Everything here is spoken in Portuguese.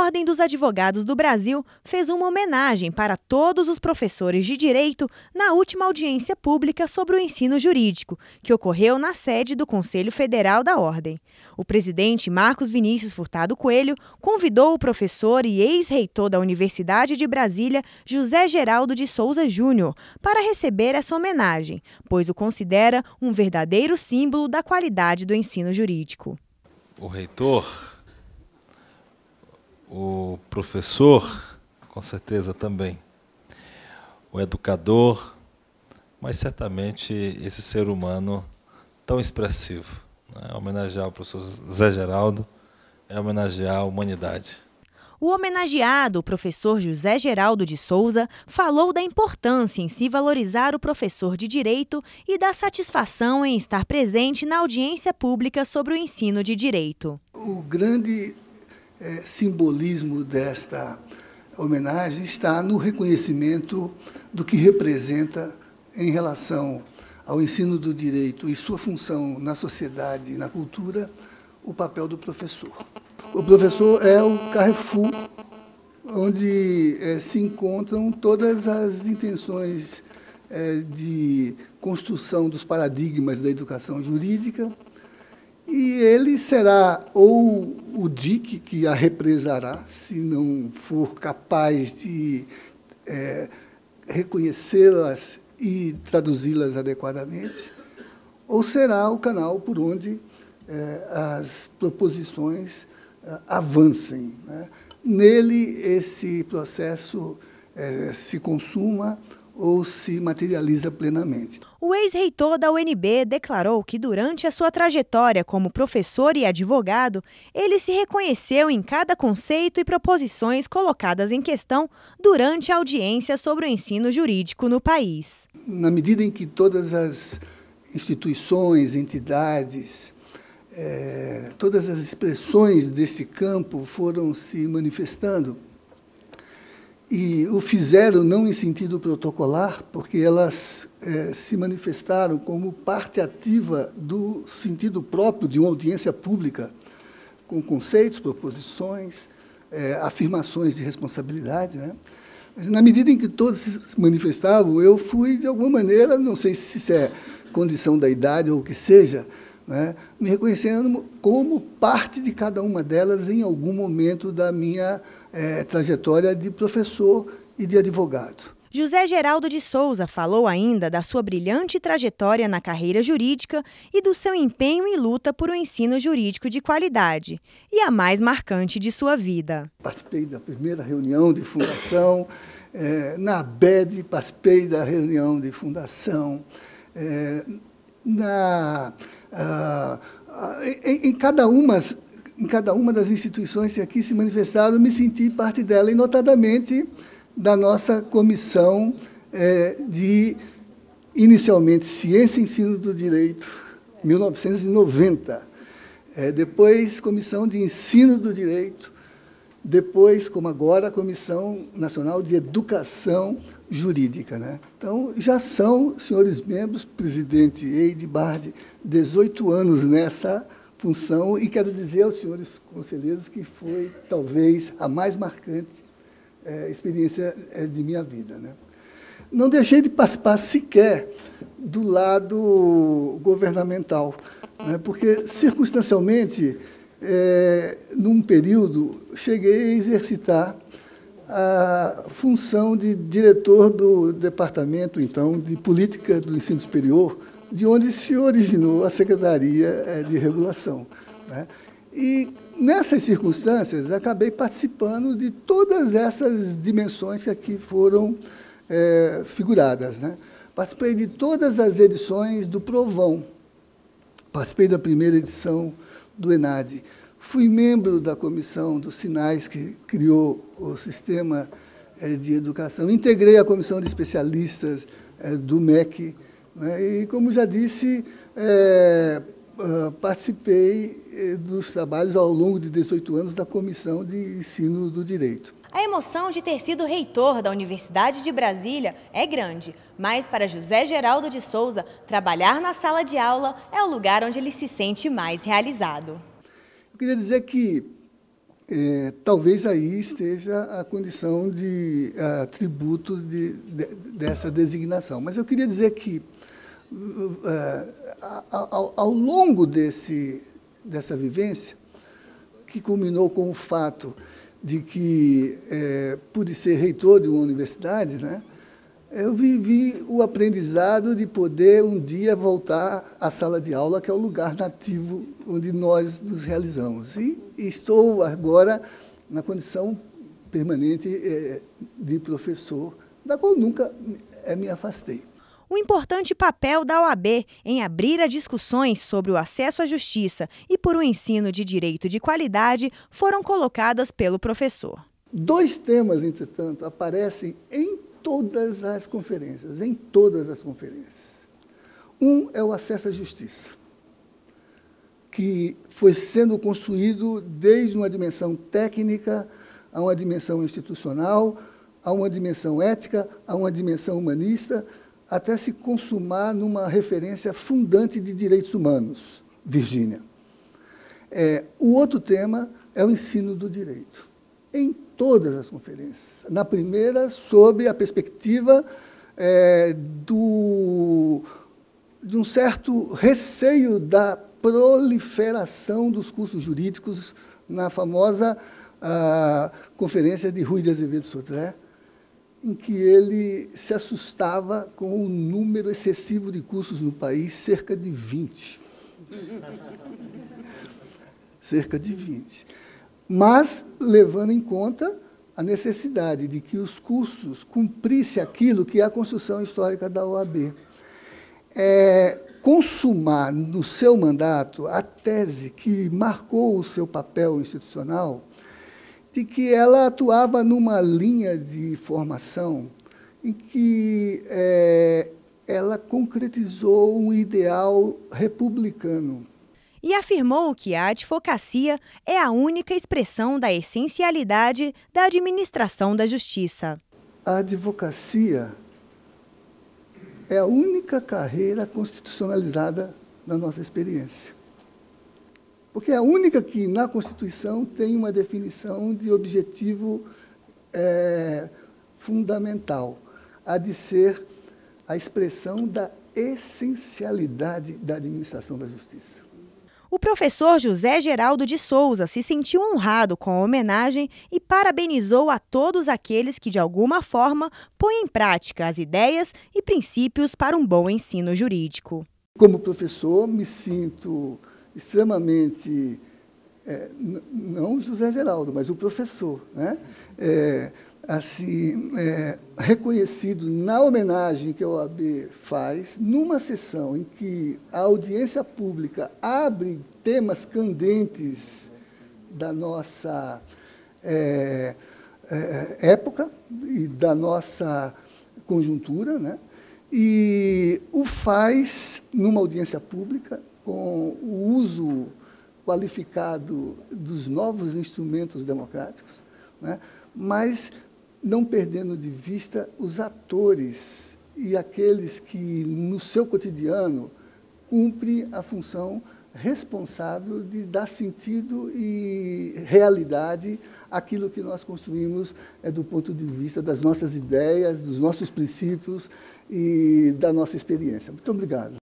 Ordem dos Advogados do Brasil fez uma homenagem para todos os professores de direito na última audiência pública sobre o ensino jurídico, que ocorreu na sede do Conselho Federal da Ordem. O presidente Marcos Vinícius Furtado Coelho convidou o professor e ex-reitor da Universidade de Brasília, José Geraldo de Souza Júnior, para receber essa homenagem, pois o considera um verdadeiro símbolo da qualidade do ensino jurídico. O reitor, o professor, com certeza também, o educador, mas certamente esse ser humano tão expressivo. Homenagear o professor Zé Geraldo é homenagear a humanidade. O homenageado, o professor José Geraldo de Souza, falou da importância em se valorizar o professor de direito e da satisfação em estar presente na audiência pública sobre o ensino de direito. O grande simbolismo desta homenagem está no reconhecimento do que representa em relação ao ensino do direito e sua função na sociedade e na cultura, o papel do professor. O professor é o carrefour onde se encontram todas as intenções de construção dos paradigmas da educação jurídica, e ele será ou o DIC que a represará, se não for capaz de reconhecê-las e traduzi-las adequadamente, ou será o canal por onde as proposições avancem, né? Nele, esse processo se consuma ou se materializa plenamente. O ex-reitor da UNB declarou que durante a sua trajetória como professor e advogado, ele se reconheceu em cada conceito e proposições colocadas em questão durante a audiência sobre o ensino jurídico no país. Na medida em que todas as instituições, entidades, todas as expressões desse campo foram se manifestando, e o fizeram não em sentido protocolar, porque elas se manifestaram como parte ativa do sentido próprio de uma audiência pública, com conceitos, proposições, afirmações de responsabilidade, né? Mas, na medida em que todos se manifestavam, eu fui, de alguma maneira, não sei se isso é condição da idade ou o que seja, né, me reconhecendo como parte de cada uma delas em algum momento da minha trajetória de professor e de advogado. José Geraldo de Souza falou ainda da sua brilhante trajetória na carreira jurídica e do seu empenho e luta por um ensino jurídico de qualidade, e a mais marcante de sua vida. Participei da primeira reunião de fundação, na ABED participei da reunião de fundação, em cada uma das instituições que aqui se manifestaram, me senti parte dela, e notadamente da nossa comissão de, inicialmente, Ciência e Ensino do Direito, 1990, depois Comissão de Ensino do Direito, depois, como agora, a Comissão Nacional de Educação Jurídica, né? Então, já são, senhores membros, presidente Eide Bardi, 18 anos nessa função, e quero dizer aos senhores conselheiros que foi, talvez, a mais marcante experiência de minha vida, né? Não deixei de participar sequer do lado governamental, né? Porque, circunstancialmente, num período, cheguei a exercitar a função de diretor do Departamento, então, de Política do Ensino Superior, de onde se originou a Secretaria de Regulação, né? E, nessas circunstâncias, acabei participando de todas essas dimensões que aqui foram figuradas, né? Participei de todas as edições do Provão, participei da primeira edição do ENAD, fui membro da comissão dos Sinais, que criou o sistema de educação, integrei a comissão de especialistas do MEC, né? E, como já disse, participei dos trabalhos ao longo de 18 anos da Comissão de Ensino do Direito. A emoção de ter sido reitor da Universidade de Brasília é grande, mas para José Geraldo de Souza, trabalhar na sala de aula é o lugar onde ele se sente mais realizado. Eu queria dizer que talvez aí esteja a condição de atributo dessa designação. Mas eu queria dizer que, ao longo dessa vivência, que culminou com o fato de que pude ser reitor de uma universidade, né, eu vivi o aprendizado de poder um dia voltar à sala de aula, que é o lugar nativo onde nós nos realizamos. E estou agora na condição permanente de professor, da qual nunca me afastei. O importante papel da OAB em abrir a discussões sobre o acesso à justiça e por um ensino de direito de qualidade foram colocadas pelo professor. 2 temas, entretanto, aparecem em todas as conferências, Um é o acesso à justiça, que foi sendo construído desde uma dimensão técnica a uma dimensão institucional, a uma dimensão ética, a uma dimensão humanista, até se consumar numa referência fundante de direitos humanos, Virgínia. O outro tema é o ensino do direito, em todas as conferências. Na primeira, sob a perspectiva de um certo receio da proliferação dos cursos jurídicos na famosa conferência de Rui de Azevedo Sodré, em que ele se assustava com o número excessivo de cursos no país, cerca de 20. Cerca de 20. Mas levando em conta a necessidade de que os cursos cumprissem aquilo que é a construção histórica da OAB. Consumar no seu mandato a tese que marcou o seu papel institucional, de que ela atuava numa linha de formação em que ela concretizou um ideal republicano. E afirmou que a advocacia é a única expressão da essencialidade da administração da justiça. A advocacia é a única carreira constitucionalizada na nossa experiência. Porque é a única que, na Constituição, tem uma definição de objetivo fundamental, a de ser a expressão da essencialidade da administração da justiça. O professor José Geraldo de Souza se sentiu honrado com a homenagem e parabenizou a todos aqueles que, de alguma forma, põem em prática as ideias e princípios para um bom ensino jurídico. Como professor, me sinto extremamente, não José Geraldo, mas o professor, né? Reconhecido na homenagem que a OAB faz, numa sessão em que a audiência pública abre temas candentes da nossa época e da nossa conjuntura, né? E o faz numa audiência pública com o uso qualificado dos novos instrumentos democráticos, né? Mas não perdendo de vista os atores e aqueles que, no seu cotidiano, cumprem a função responsável de dar sentido e realidade àquilo que nós construímos do ponto de vista das nossas ideias, dos nossos princípios e da nossa experiência. Muito obrigado.